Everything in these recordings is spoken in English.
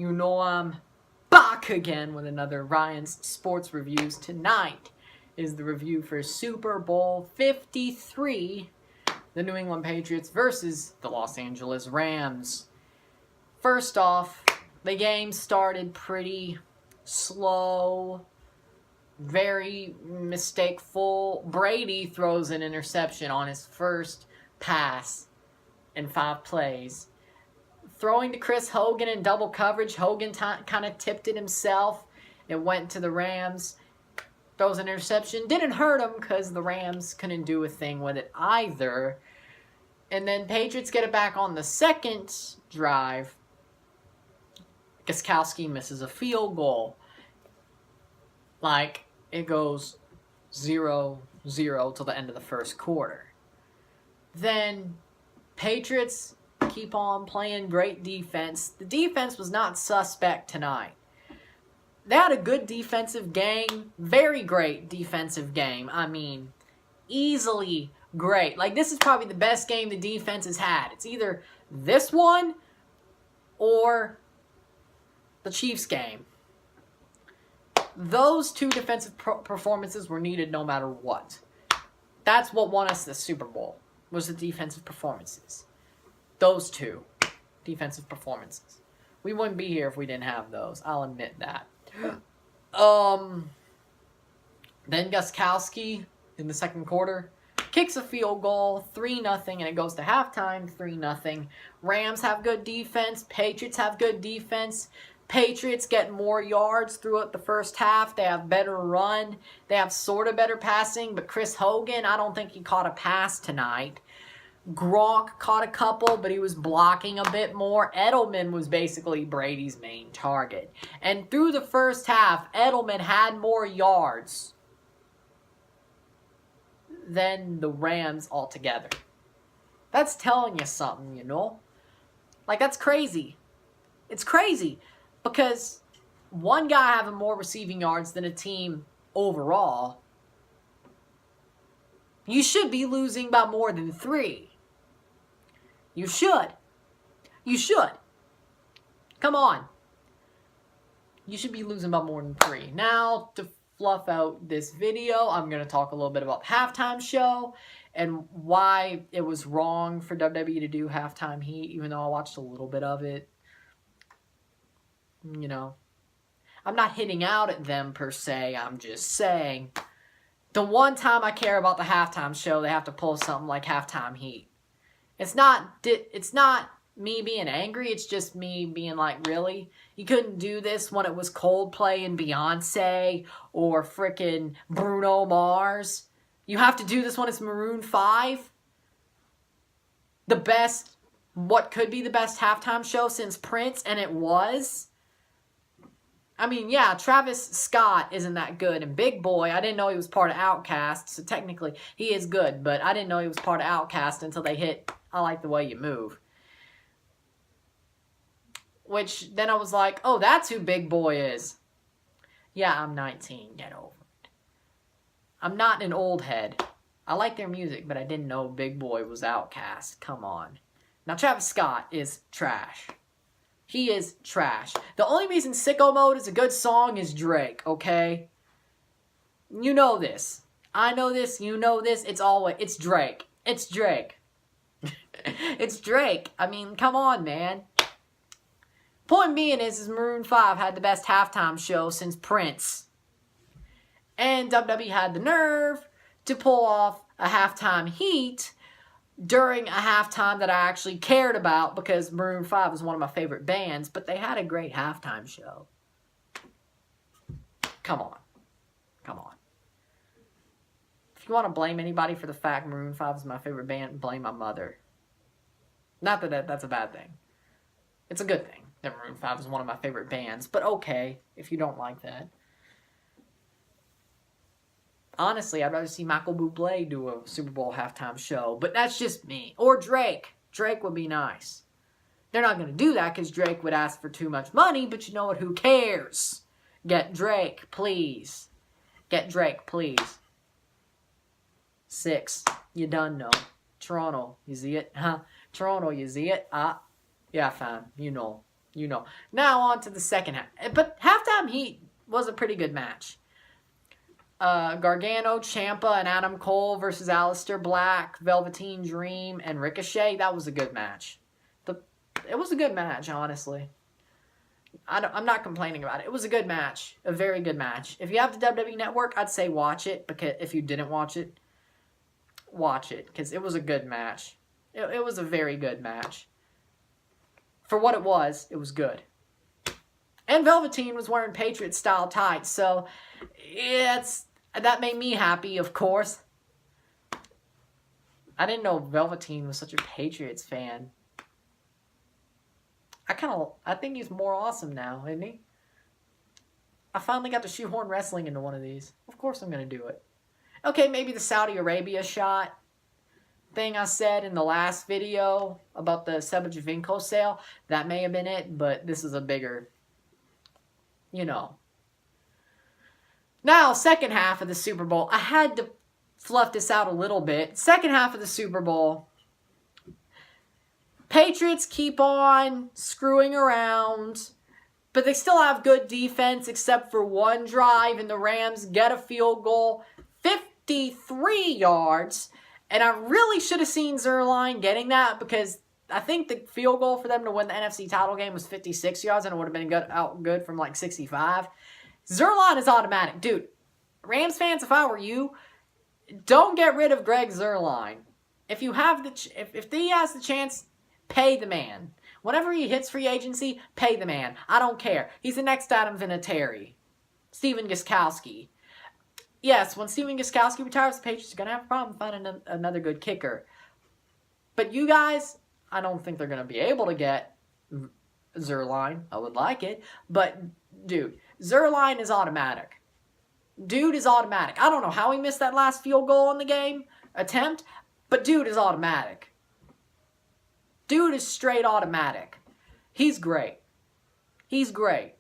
You know I'm back again with another Ryan's Sports Reviews. Tonight is the review for Super Bowl 53, the New England Patriots versus the Los Angeles Rams. First off, the game started pretty slow, very mistakeful. Brady throws an interception on his first pass in 5 plays. Throwing to Chris Hogan in double coverage. Hogan kind of tipped it himself. It went to the Rams. Throws an interception. Didn't hurt him because the Rams couldn't do a thing with it either. And then Patriots get it back on the second drive. Gostkowski misses a field goal. Like, it goes 0-0 till the end of the first quarter. Then Patriots keep on playing great defense. The defense was not suspect tonight. They had a good defensive game. Very great defensive game. I mean, easily great. Like, this is probably the best game the defense has had. It's either this one or the Chiefs game. Those two defensive performances were needed no matter what. That's what won us the Super Bowl, was the defensive performances. Those two defensive performances. We wouldn't be here if we didn't have those. I'll admit that. Then Gostkowski in the second quarter kicks a field goal, 3-0, and it goes to halftime, 3-0. Rams have good defense. Patriots have good defense. Patriots get more yards throughout the first half. They have better run. They have sort of better passing, but Chris Hogan, I don't think he caught a pass tonight. Gronk caught a couple, but he was blocking a bit more. Edelman was basically Brady's main target. And through the first half, Edelman had more yards than the Rams altogether. That's telling you something, you know? Like, that's crazy. It's crazy because one guy having more receiving yards than a team overall, you should be losing by more than 3. You should. You should. Come on. You should be losing by more than 3. Now, to fluff out this video, I'm going to talk a little bit about the halftime show and why it was wrong for WWE to do halftime heat, even though I watched a little bit of it. You know, I'm not hitting out at them per se. I'm just saying, the one time I care about the halftime show, they have to pull something like halftime heat. It's not me being angry. It's just me being like, really? You couldn't do this when it was Coldplay and Beyonce or frickin' Bruno Mars. You have to do this when it's Maroon 5. The best, what could be the best halftime show since Prince, and it was. I mean, yeah, Travis Scott isn't that good. And Big Boy, I didn't know he was part of Outkast. So technically, he is good. But I didn't know he was part of Outkast until they hit I Like the Way You Move. Which, then I was like, oh, that's who Big Boy is. Yeah, I'm 19. Get over it. I'm not an old head. I like their music, but I didn't know Big Boy was Outkast. Come on. Now, Travis Scott is trash. He is trash. The only reason Sicko Mode is a good song is Drake, okay? You know this. I know this. You know this. It's Drake. It's Drake. It's Drake. I mean, come on, man. Point being is Maroon 5 had the best halftime show since Prince. And WWE had the nerve to pull off a halftime heat during a halftime that I actually cared about because Maroon 5 is one of my favorite bands, but they had a great halftime show. Come on. Come on. If you want to blame anybody for the fact Maroon 5 is my favorite band, blame my mother. Not that that's a bad thing. It's a good thing that Maroon 5 is one of my favorite bands, but okay, if you don't like that. Honestly, I'd rather see Michael Bublé do a Super Bowl halftime show, but that's just me. Or Drake. Drake would be nice. They're not going to do that because Drake would ask for too much money, but you know what? Who cares? Get Drake, please. Get Drake, please. 6. You done know. Toronto, you see it? Huh? Toronto, you see it? Yeah, fam. You know. You know. Now on to the second half. But halftime heat was a pretty good match. Gargano, Ciampa, and Adam Cole versus Aleister Black, Velveteen Dream, and Ricochet. That was a good match. It was a good match, honestly. I'm not complaining about it. It was a good match. A very good match. If you have the WWE Network, I'd say watch it. Because if you didn't watch it, watch it. Because it was a good match. It was a very good match. For what it was good. And Velveteen was wearing Patriots-style tights. So, that made me happy, of course. I didn't know Velveteen was such a Patriots fan. I think he's more awesome now, isn't he? I finally got to shoehorn wrestling into one of these. Of course I'm going to do it. Okay, maybe the Saudi Arabia shot thing I said in the last video about the Sebajavinko sale. That may have been it, but this is a bigger, you know. Now, second half of the Super Bowl. I had to fluff this out a little bit. Second half of the Super Bowl. Patriots keep on screwing around, but they still have good defense except for one drive, and the Rams get a field goal, 53 yards, and I really should have seen Zerline getting that because I think the field goal for them to win the NFC title game was 56 yards, and it would have been good from like 65. Zerline is automatic. Dude, Rams fans, if I were you, don't get rid of Greg Zerline. If you have if he has the chance, pay the man. Whenever he hits free agency, pay the man. I don't care. He's the next Adam Vinatieri. Stephen Gostkowski. Yes, when Stephen Gostkowski retires, the Patriots are going to have a problem finding another good kicker. But you guys, I don't think they're going to be able to get Zerline. I would like it. But, dude, Zerline is automatic. Dude is automatic. I don't know how he missed that last field goal in the game attempt, but dude is automatic. Dude is straight automatic. He's great. He's great.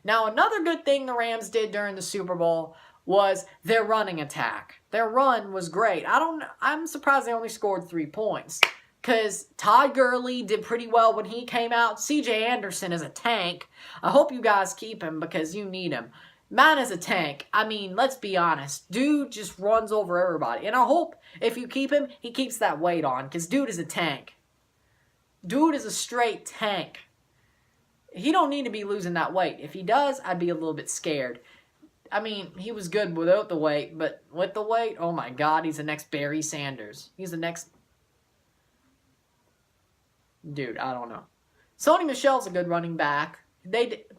Now, another good thing the Rams did during the Super Bowl was their running attack. Their run was great. I'm surprised they only scored 3 points. Because Todd Gurley did pretty well when he came out. C.J. Anderson is a tank. I hope you guys keep him because you need him. Man is a tank. I mean, let's be honest. Dude just runs over everybody. And I hope if you keep him, he keeps that weight on. Because dude is a tank. Dude is a straight tank. He don't need to be losing that weight. If he does, I'd be a little bit scared. I mean, he was good without the weight, but with the weight, oh my God, he's the next Barry Sanders. He's the next... Dude, I don't know. Sony Michel's a good running back.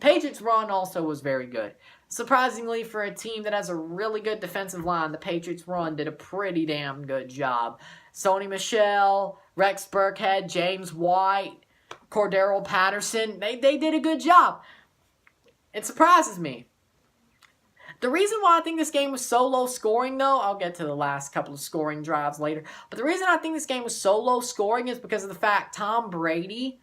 Patriots' run also was very good. Surprisingly, for a team that has a really good defensive line, the Patriots' run did a pretty damn good job. Sony Michel, Rex Burkhead, James White, Cordero Patterson, they did a good job. It surprises me. The reason why I think this game was so low scoring, though, I'll get to the last couple of scoring drives later, but the reason I think this game was so low scoring is because of the fact Tom Brady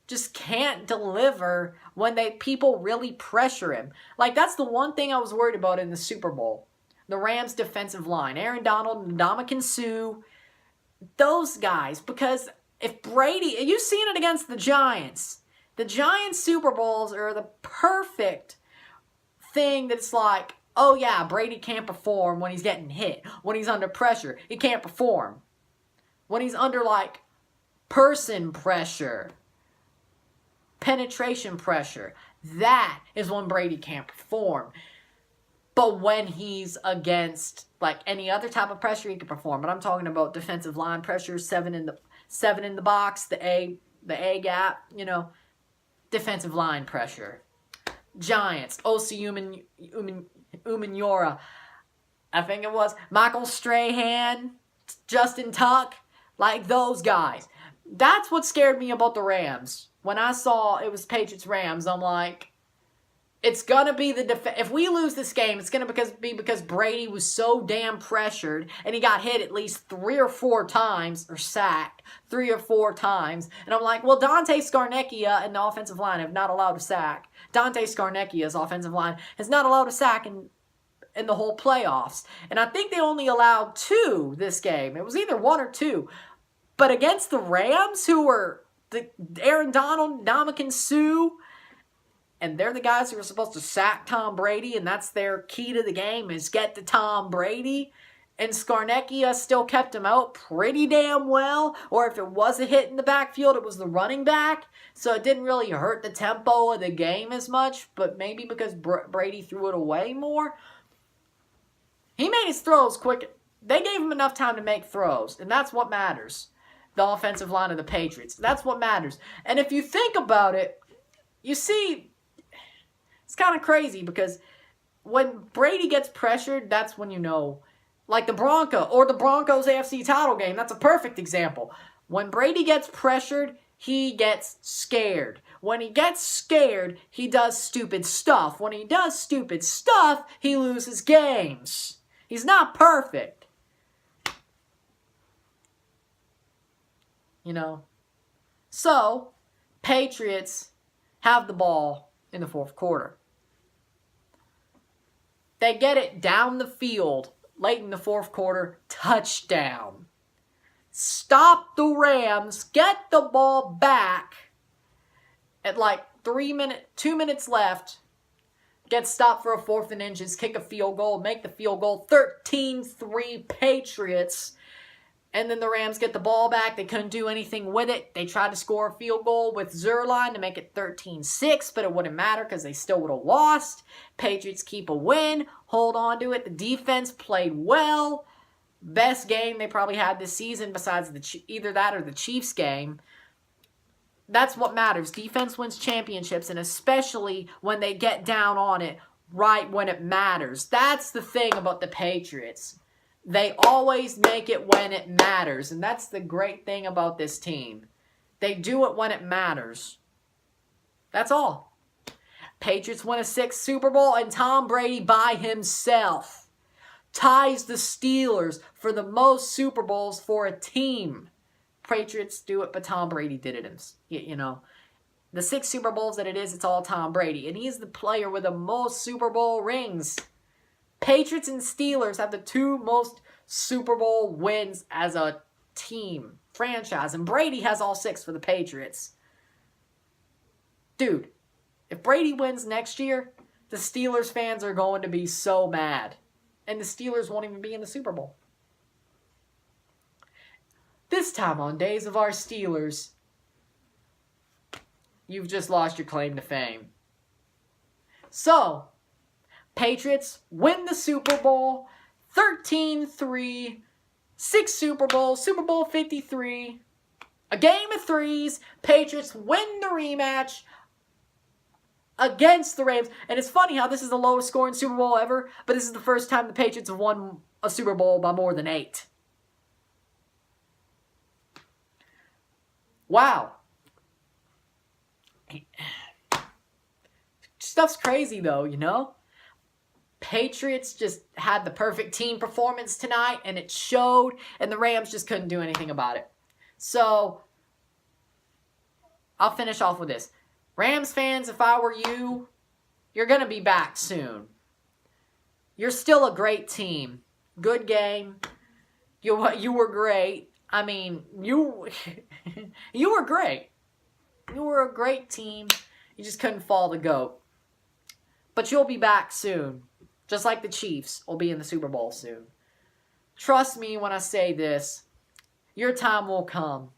just can't deliver when people really pressure him. Like, that's the one thing I was worried about in the Super Bowl. The Rams' defensive line. Aaron Donald, Ndamukong Suh, those guys. Because if Brady... You've seen it against the Giants. The Giants' Super Bowls are the perfect thing that's like, oh yeah, Brady can't perform when he's getting hit. When he's under pressure, he can't perform. When he's under, like, person pressure... penetration pressure. That is when Brady can't perform. But when he's against like any other type of pressure, he can perform. But I'm talking about defensive line pressure, seven in the box, the A gap, you know, defensive line pressure. Giants, Osi Umenyiora, I think it was Michael Strahan, Justin Tuck, like those guys. That's what scared me about the Rams. When I saw it was Patriots-Rams, I'm like, it's going to be if we lose this game, it's going to be because Brady was so damn pressured, and he got hit at least 3 or 4 times, or sacked 3 or 4 times. And I'm like, well, Dante Scarnecchia and the offensive line have not allowed a sack. Dante Scarnecchia's offensive line has not allowed a sack in the whole playoffs. And I think they only allowed 2 this game. It was either 1 or 2. But against the Rams, who were Aaron Donald, Ndamukong Suh, and they're the guys who are supposed to sack Tom Brady, and that's their key to the game is get to Tom Brady. And Skarnecchia still kept him out pretty damn well. Or if it was a hit in the backfield, it was the running back. So it didn't really hurt the tempo of the game as much. But maybe because Brady threw it away more. He made his throws quick. They gave him enough time to make throws. And that's what matters. The offensive line of the Patriots. That's what matters. And if you think about it, you see, it's kind of crazy. Because when Brady gets pressured, that's when you know. Like the Broncos AFC title game. That's a perfect example. When Brady gets pressured, he gets scared. When he gets scared, he does stupid stuff. When he does stupid stuff, he loses games. He's not perfect. You know? So, Patriots have the ball in the fourth quarter. They get it down the field. Late in the fourth quarter, touchdown. Stop the Rams, get the ball back at like 2 minutes left. Get stopped for a 4th and inches, kick a field goal, make the field goal, 13-3 Patriots. And then the Rams get the ball back. They couldn't do anything with it. They tried to score a field goal with Zerline to make it 13-6, but it wouldn't matter because they still would have lost. Patriots keep a win, hold on to it. The defense played well. Best game they probably had this season besides either that or the Chiefs game. That's what matters. Defense wins championships, and especially when they get down on it right when it matters. That's the thing about the Patriots. They always make it when it matters. And that's the great thing about this team. They do it when it matters. That's all. Patriots win a 6th Super Bowl, and Tom Brady by himself ties the Steelers for the most Super Bowls for a team. Patriots do it, but Tom Brady did it. You know, the 6 Super Bowls that it is, it's all Tom Brady. And he's the player with the most Super Bowl rings. Patriots and Steelers have the 2 most Super Bowl wins as a team, franchise. And Brady has all 6 for the Patriots. Dude, if Brady wins next year, the Steelers fans are going to be so mad. And the Steelers won't even be in the Super Bowl. This time on Days of Our Steelers, you've just lost your claim to fame. So, Patriots win the Super Bowl, 13-3, 6 Super Bowls, Super Bowl 53, a game of 3s. Patriots win the rematch against the Rams. And it's funny how this is the lowest scoring Super Bowl ever, but this is the first time the Patriots have won a Super Bowl by more than 8. Wow. Stuff's crazy though, you know? Patriots just had the perfect team performance tonight, and it showed, and the Rams just couldn't do anything about it. So, I'll finish off with this. Rams fans, if I were you, you're going to be back soon. You're still a great team. Good game. You were great. I mean, you were great. You were a great team. You just couldn't fall the GOAT. But you'll be back soon. Just like the Chiefs will be in the Super Bowl soon. Trust me when I say this. Your time will come.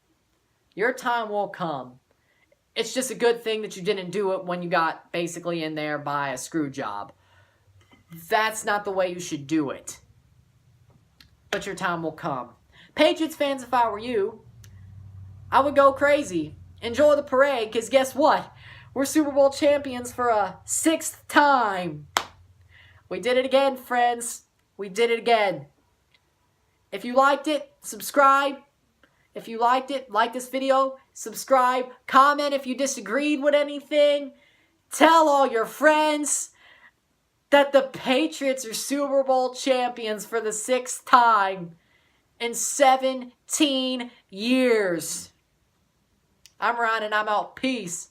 Your time will come. It's just a good thing that you didn't do it when you got basically in there by a screw job. That's not the way you should do it. But your time will come. Patriots fans, if I were you, I would go crazy. Enjoy the parade, because guess what? We're Super Bowl champions for a 6th time. We did it again, friends. We did it again. If you liked it, subscribe. If you liked it, like this video, subscribe. Comment if you disagreed with anything. Tell all your friends that the Patriots are Super Bowl champions for the 6th time in 17 years. I'm Ryan and I'm out. Peace.